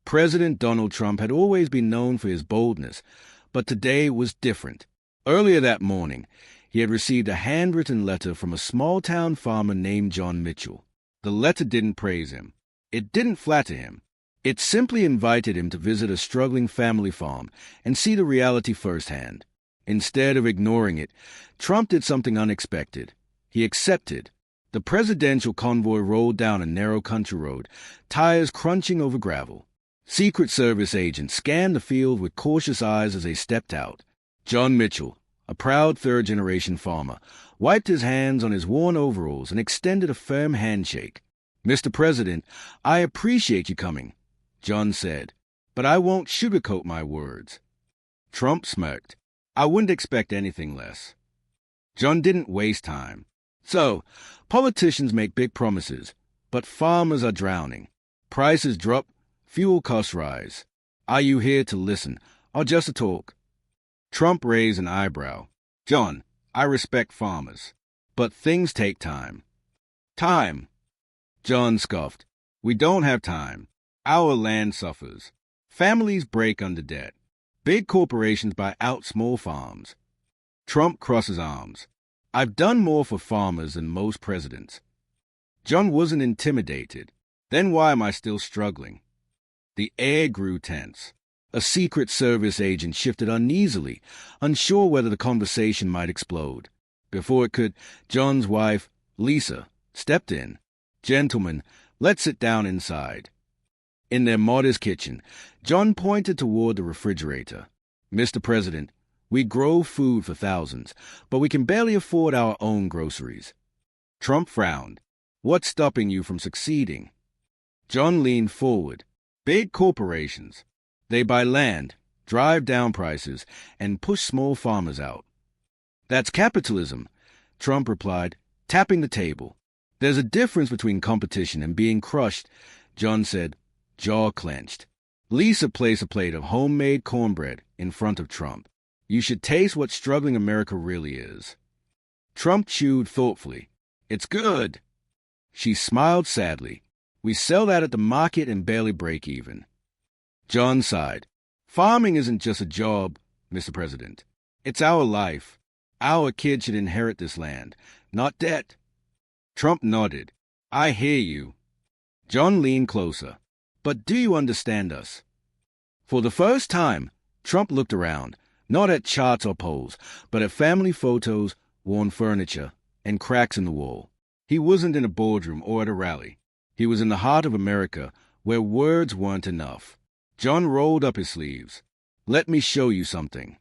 President Donald Trump had always been known for his boldness, but today was different. Earlier that morning, he had received a handwritten letter from a small-town farmer named John Mitchell. The letter didn't praise him. It didn't flatter him. It simply invited him to visit a struggling family farm and see the reality firsthand. Instead of ignoring it, Trump did something unexpected. He accepted. The presidential convoy rolled down a narrow country road, tires crunching over gravel. Secret Service agents scanned the field with cautious eyes as they stepped out. John Mitchell, a proud third-generation farmer, wiped his hands on his worn overalls and extended a firm handshake. "Mr. President, I appreciate you coming," John said, "but I won't sugarcoat my words." Trump smirked. "I wouldn't expect anything less." John didn't waste time. "So, politicians make big promises, but farmers are drowning. Prices drop, fuel costs rise. Are you here to listen, or just to talk?" Trump raised an eyebrow. "John, I respect farmers, but things take time." "Time?" John scoffed. "We don't have time. Our land suffers. Families break under debt. Big corporations buy out small farms." Trump crossed his arms. "I've done more for farmers than most presidents." John wasn't intimidated. "Then why am I still struggling?" The air grew tense. A Secret Service agent shifted uneasily, unsure whether the conversation might explode. Before it could, John's wife, Lisa, stepped in. "Gentlemen, let's sit down inside." In their modest kitchen, John pointed toward the refrigerator. "Mr. President, we grow food for thousands, but we can barely afford our own groceries." Trump frowned. "What's stopping you from succeeding?" John leaned forward. "Big corporations. They buy land, drive down prices, and push small farmers out." "That's capitalism," Trump replied, tapping the table. "There's a difference between competition and being crushed," John said, jaw clenched. Lisa placed a plate of homemade cornbread in front of Trump. "You should taste what struggling America really is." Trump chewed thoughtfully. "It's good." She smiled sadly. "We sell that at the market and barely break even." John sighed. "Farming isn't just a job, Mr. President. It's our life. Our kids should inherit this land, not debt." Trump nodded. "I hear you." John leaned closer. "But do you understand us?" For the first time, Trump looked around, not at charts or polls, but at family photos, worn furniture, and cracks in the wall. He wasn't in a boardroom or at a rally. He was in the heart of America, where words weren't enough. John rolled up his sleeves. "Let me show you something."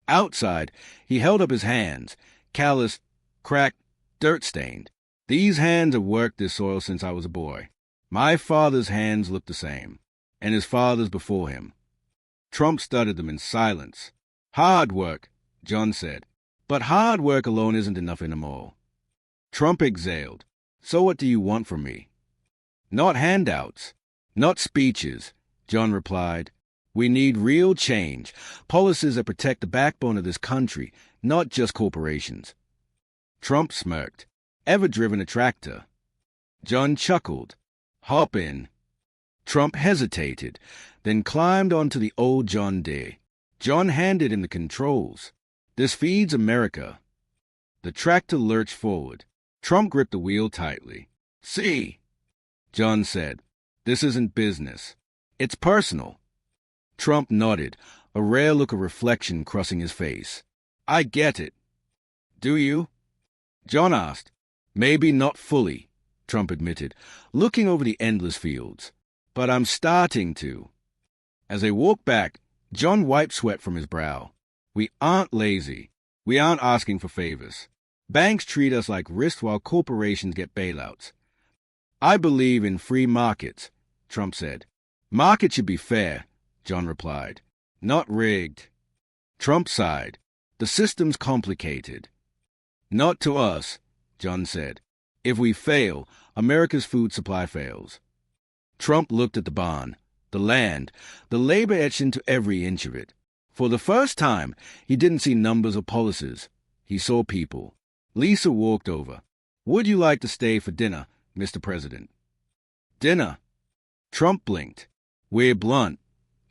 Outside, he held up his hands, calloused, cracked, dirt-stained. "These hands have worked this soil since I was a boy. My father's hands looked the same, and his father's before him." Trump studied them in silence. "Hard work," John said. "But hard work alone isn't enough anymore." Trump exhaled. "So what do you want from me?" "Not handouts, not speeches," John replied. "We need real change, policies that protect the backbone of this country, not just corporations." Trump smirked. "Ever driven a tractor?" John chuckled. "Hop in." Trump hesitated, then climbed onto the old John Deere. John handed him the controls. "This feeds America." The tractor lurched forward. Trump gripped the wheel tightly. "See," John said, "this isn't business. It's personal." Trump nodded, a rare look of reflection crossing his face. "I get it." "Do you?" John asked. "Maybe not fully," Trump admitted, looking over the endless fields. "But I'm starting to." As they walked back, John wiped sweat from his brow. "We aren't lazy. We aren't asking for favors. Banks treat us like risk while corporations get bailouts." "I believe in free markets," Trump said. "Markets should be fair," John replied. "Not rigged." Trump sighed. "The system's complicated." "Not to us," John said. "If we fail, America's food supply fails." Trump looked at the barn, the land, the labor etched into every inch of it. For the first time, he didn't see numbers or policies. He saw people. Lisa walked over. "Would you like to stay for dinner, Mr. President?" "Dinner?" Trump blinked. We're blunt,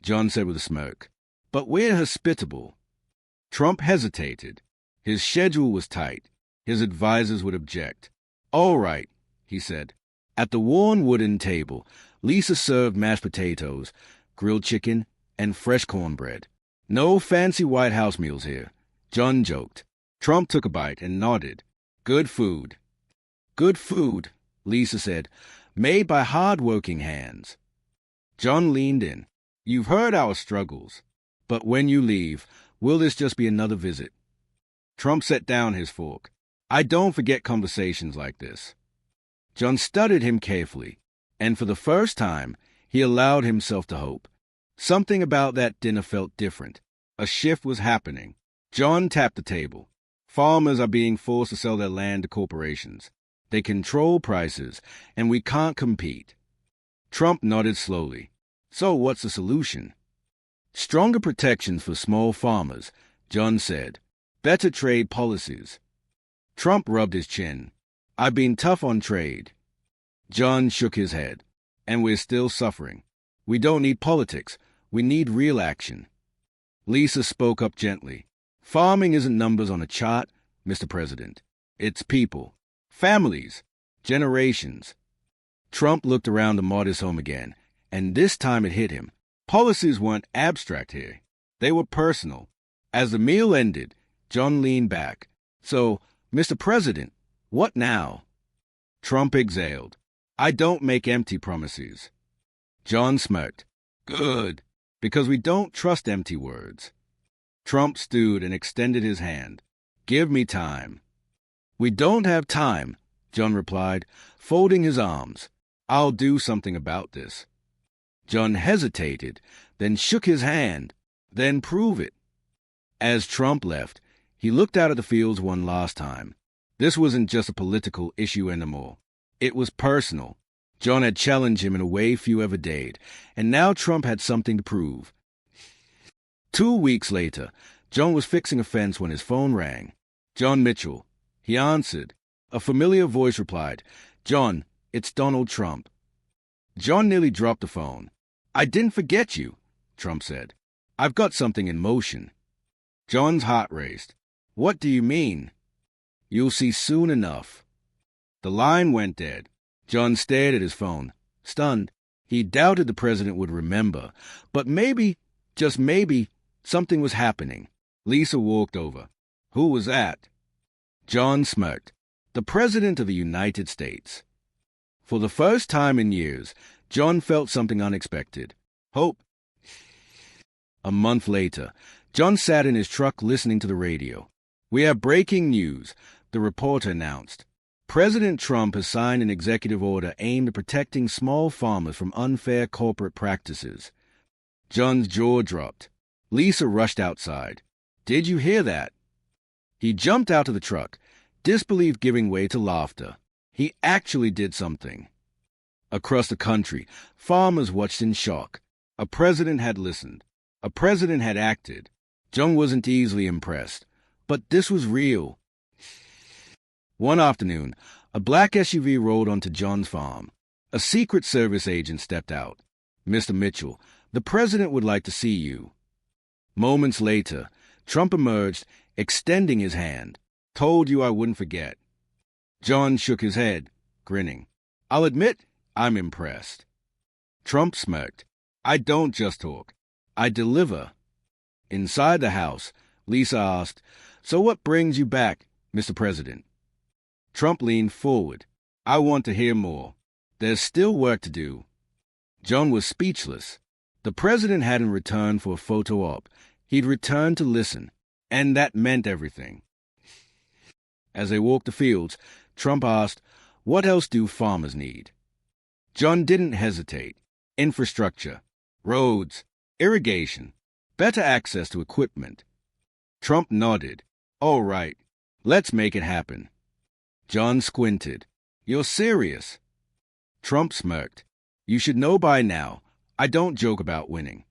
John said with a smirk, but we're hospitable. Trump hesitated. His schedule was tight. His advisers would object. All right, he said. At the worn wooden table, Lisa served mashed potatoes, grilled chicken, and fresh cornbread. No fancy White House meals here, John joked. Trump took a bite and nodded. Good food. Good food, Lisa said, made by hardworking hands. John leaned in. You've heard our struggles. But when you leave, will this just be another visit? Trump set down his fork. I don't forget conversations like this. John studied him carefully, and for the first time, he allowed himself to hope. Something about that dinner felt different. A shift was happening. John tapped the table. Farmers are being forced to sell their land to corporations. They control prices, and we can't compete. Trump nodded slowly. So what's the solution? Stronger protections for small farmers, John said. Better trade policies. Trump rubbed his chin. I've been tough on trade. John shook his head. And we're still suffering. We don't need politics. We need real action. Lisa spoke up gently. Farming isn't numbers on a chart, Mr. President. It's people. Families. Generations. Trump looked around the modest home again, and this time it hit him. Policies weren't abstract here. They were personal. As the meal ended, John leaned back. So, Mr. President, what now? Trump exhaled. I don't make empty promises. John smirked. Good, because we don't trust empty words. Trump stewed and extended his hand. Give me time. We don't have time, John replied, folding his arms. I'll do something about this. John hesitated, then shook his hand. Then prove it. As Trump left, he looked out at the fields one last time. This wasn't just a political issue anymore. It was personal. John had challenged him in a way few ever dared, and now Trump had something to prove. 2 weeks later, John was fixing a fence when his phone rang. John Mitchell. He answered. A familiar voice replied, John, it's Donald Trump. John nearly dropped the phone. I didn't forget you, Trump said. I've got something in motion. John's heart raced. What do you mean? You'll see soon enough. The line went dead. John stared at his phone, stunned. He doubted the president would remember, but maybe, just maybe, something was happening. Lisa walked over. Who was that? John smirked. The President of the United States. For the first time in years, John felt something unexpected. Hope. A month later, John sat in his truck listening to the radio. We have breaking news, the reporter announced. President Trump has signed an executive order aimed at protecting small farmers from unfair corporate practices. John's jaw dropped. Lisa rushed outside. Did you hear that? He jumped out of the truck, disbelief giving way to laughter. He actually did something. Across the country, farmers watched in shock. A president had listened. A president had acted. John wasn't easily impressed. But this was real. One afternoon, a black SUV rolled onto John's farm. A Secret Service agent stepped out. Mr. Mitchell, the president would like to see you. Moments later, Trump emerged, extending his hand. Told you I wouldn't forget. John shook his head, grinning. I'll admit, I'm impressed. Trump smirked. I don't just talk. I deliver. Inside the house, Lisa asked, So what brings you back, Mr. President? Trump leaned forward. I want to hear more. There's still work to do. John was speechless. The president hadn't returned for a photo op. He'd returned to listen, and that meant everything. As they walked the fields, Trump asked, What else do farmers need? John didn't hesitate. Infrastructure, roads, irrigation, better access to equipment. Trump nodded. All right, let's make it happen. John squinted. You're serious? Trump smirked. You should know by now, I don't joke about winning.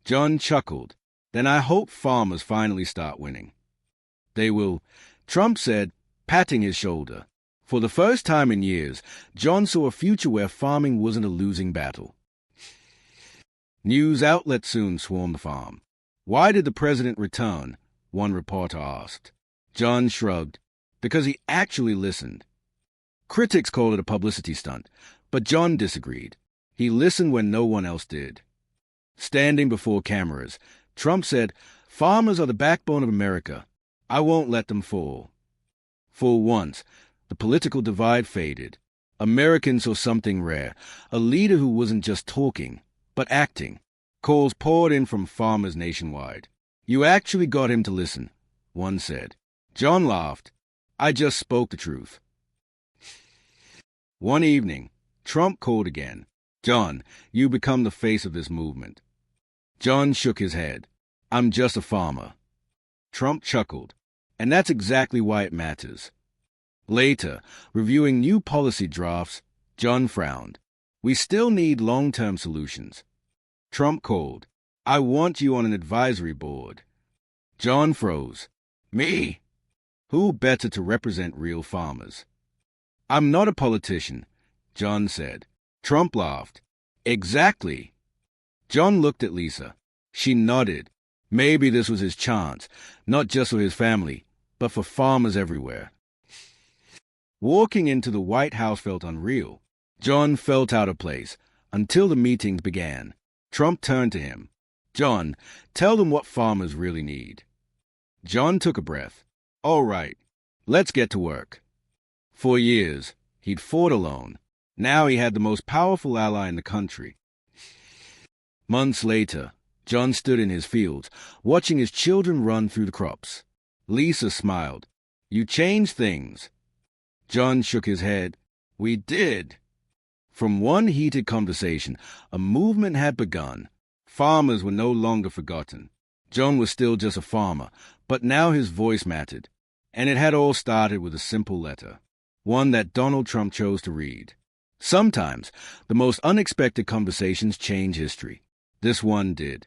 John chuckled. Then I hope farmers finally start winning. They will, Trump said, patting his shoulder. For the first time in years, John saw a future where farming wasn't a losing battle. News outlets soon swarmed the farm. "Why did the president return?" one reporter asked. John shrugged. "Because he actually listened." Critics called it a publicity stunt, but John disagreed. He listened when no one else did. Standing before cameras, Trump said, "Farmers are the backbone of America. I won't let them fall." For once, the political divide faded. Americans saw something rare, a leader who wasn't just talking, but acting. Calls poured in from farmers nationwide. "You actually got him to listen," one said. John laughed. "I just spoke the truth." One evening, Trump called again. "John, you become the face of this movement." John shook his head. "I'm just a farmer." Trump chuckled. "And that's exactly why it matters." Later, reviewing new policy drafts, John frowned. "We still need long-term solutions." Trump called. "I want you on an advisory board." John froze. "Me? Who better to represent real farmers?" "I'm not a politician," John said. Trump laughed. "Exactly." John looked at Lisa. She nodded. Maybe this was his chance, not just for his family, but for farmers everywhere. Walking into the White House felt unreal. John felt out of place until the meetings began. Trump turned to him. "John, tell them what farmers really need." John took a breath. "All right, let's get to work." For years, he'd fought alone. Now he had the most powerful ally in the country. Months later, John stood in his fields, watching his children run through the crops. Lisa smiled. "You changed things." John shook his head. "We did." From one heated conversation, a movement had begun. Farmers were no longer forgotten. John was still just a farmer, but now his voice mattered. And it had all started with a simple letter, one that Donald Trump chose to read. Sometimes, the most unexpected conversations change history. This one did.